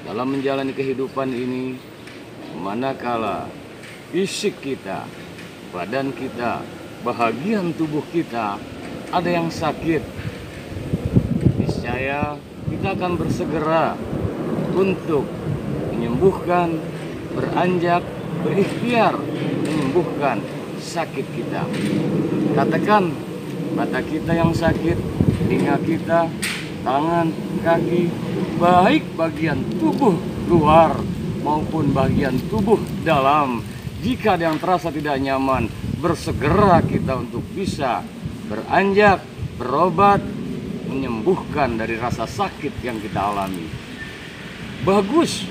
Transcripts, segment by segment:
dalam menjalani kehidupan ini, manakala fisik kita, badan kita, bahagian tubuh kita ada yang sakit, niscaya kita akan bersegera untuk menyembuhkan, beranjak, berikhtiar menyembuhkan sakit kita. Katakan mata kita yang sakit, telinga kita, tangan, kaki, baik bagian tubuh luar maupun bagian tubuh dalam. Jika ada yang terasa tidak nyaman, bersegera kita untuk bisa beranjak, berobat, menyembuhkan dari rasa sakit yang kita alami. Bagus,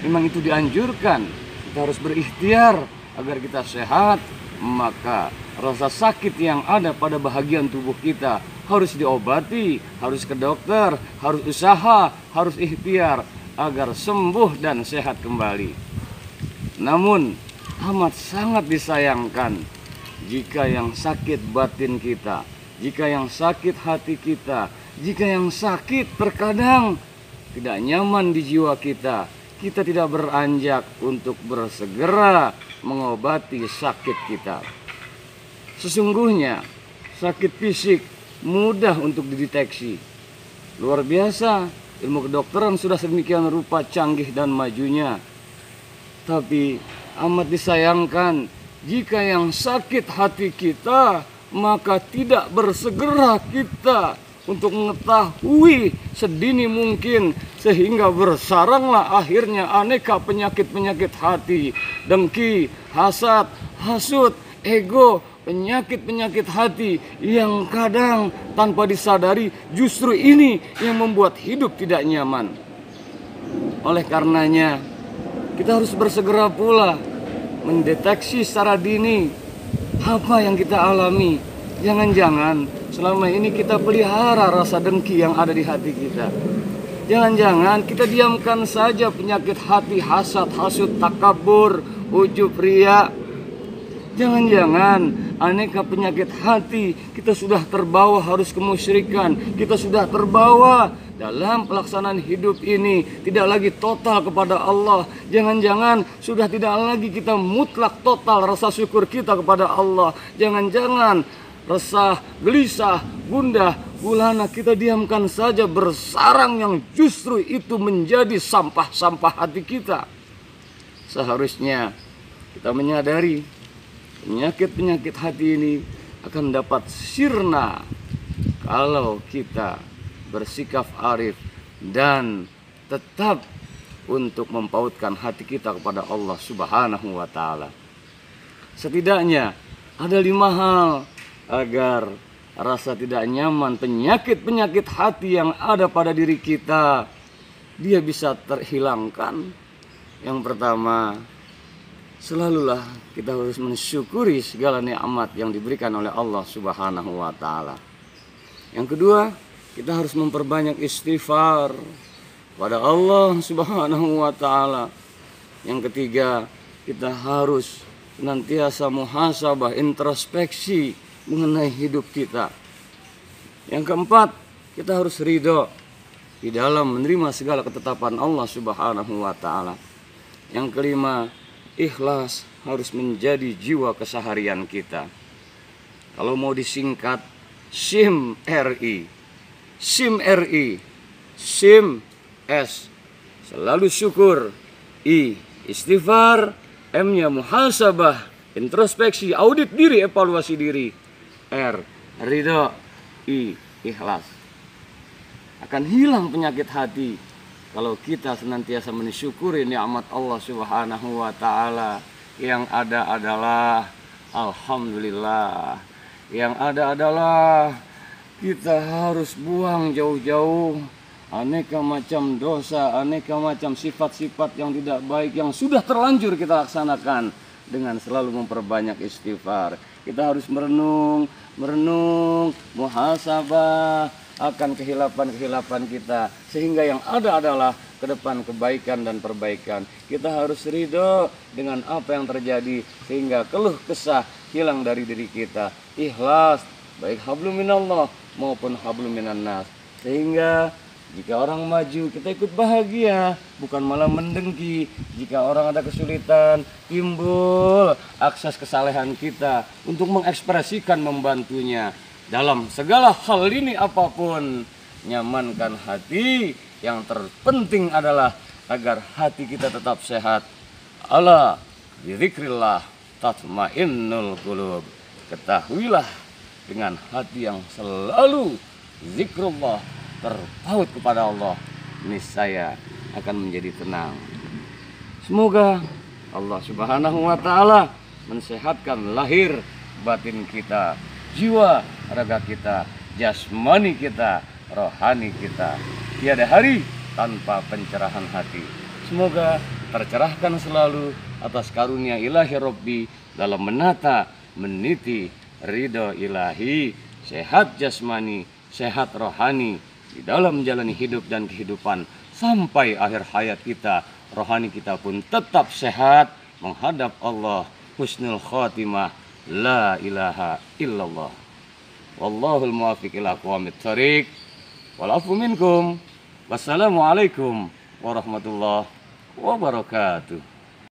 memang itu dianjurkan. Kita harus berikhtiar agar kita sehat, maka rasa sakit yang ada pada bahagian tubuh kita harus diobati, harus ke dokter, harus usaha, harus ikhtiar agar sembuh dan sehat kembali. Namun amat sangat disayangkan jika yang sakit batin kita, jika yang sakit hati kita, jika yang sakit terkadang tidak nyaman di jiwa kita tidak beranjak untuk bersegera mengobati sakit kita. Sesungguhnya sakit fisik mudah untuk dideteksi. Luar biasa, ilmu kedokteran sudah sedemikian rupa canggih dan majunya. Tapi amat disayangkan jika yang sakit hati kita, maka tidak bersegera kita untuk mengetahui sedini mungkin, sehingga bersaranglah akhirnya aneka penyakit-penyakit hati, dengki, hasad, hasut, ego, penyakit-penyakit hati yang kadang tanpa disadari justru ini yang membuat hidup tidak nyaman. Oleh karenanya kita harus bersegera pula mendeteksi secara dini apa yang kita alami. Jangan-jangan selama ini kita pelihara rasa dengki yang ada di hati kita. Jangan-jangan kita diamkan saja penyakit hati, hasad, hasut, takabur, ujub, riya. Jangan-jangan aneka penyakit hati kita sudah terbawa harus kemusyrikan, kita sudah terbawa dalam pelaksanaan hidup ini tidak lagi total kepada Allah. Jangan-jangan sudah tidak lagi kita mutlak total rasa syukur kita kepada Allah. Jangan-jangan resah, gelisah, gundah, gulana kita diamkan saja bersarang yang justru itu menjadi sampah-sampah hati kita. Seharusnya kita menyadari penyakit-penyakit hati ini akan dapat sirna kalau kita bersikap arif dan tetap untuk mempautkan hati kita kepada Allah Subhanahu wa Ta'ala. Setidaknya ada 5 hal agar rasa tidak nyaman, penyakit-penyakit hati yang ada pada diri kita, dia bisa terhilangkan. Yang pertama, selalulah kita harus mensyukuri segala nikmat yang diberikan oleh Allah Subhanahu wa Ta'ala. Yang kedua, kita harus memperbanyak istighfar pada Allah Subhanahu wa Ta'ala. Yang ketiga, kita harus senantiasa muhasabah, introspeksi mengenai hidup kita. Yang keempat, kita harus ridho di dalam menerima segala ketetapan Allah Subhanahu wa Ta'ala. Yang kelima, ikhlas harus menjadi jiwa keseharian kita. Kalau mau disingkat, SIM RI, SIM RI, SIM S, selalu syukur, I, istighfar, M-nya muhasabah, introspeksi, audit diri, evaluasi diri, R, ridho, I, ikhlas. Akan hilang penyakit hati kalau kita senantiasa mensyukuri nikmat Allah Subhanahu wa Ta'ala. Yang ada adalah alhamdulillah. Yang ada adalah kita harus buang jauh-jauh aneka macam dosa, aneka macam sifat-sifat yang tidak baik yang sudah terlanjur kita laksanakan dengan selalu memperbanyak istighfar. Kita harus merenung, muhasabah akan kehilapan-kehilapan kita, sehingga yang ada adalah ke depan kebaikan dan perbaikan. Kita harus ridho dengan apa yang terjadi, sehingga keluh kesah hilang dari diri kita. Ikhlas, baik hablum minallah maupun hablum minan nas, sehingga Jika orang maju, kita ikut bahagia, bukan malah mendengki. Jika orang ada kesulitan, timbul akses kesalehan kita untuk mengekspresikan, membantunya. Dalam segala hal ini apapun, nyamankan hati. Yang terpenting adalah agar hati kita tetap sehat. Ala bizikrillah tatmainnul qulub. Ketahuilah, dengan hati yang selalu zikrullah, terpaut kepada Allah, niscaya akan menjadi tenang. Semoga Allah Subhanahu wa Ta'ala mensehatkan lahir batin kita, jiwa raga kita, jasmani kita, rohani kita. Tiada hari tanpa pencerahan hati. Semoga tercerahkan selalu atas karunia ilahi Rabbi dalam menata, meniti ridho ilahi, sehat jasmani, sehat rohani, di dalam menjalani hidup dan kehidupan sampai akhir hayat kita. Rohani kita pun tetap sehat menghadap Allah, husnul khatimah, la ilaha illallah. Wallahul muwaffiq ila aqwamit thoriq. Wal afu minkum. Wassalamualaikum warahmatullahi wabarakatuh.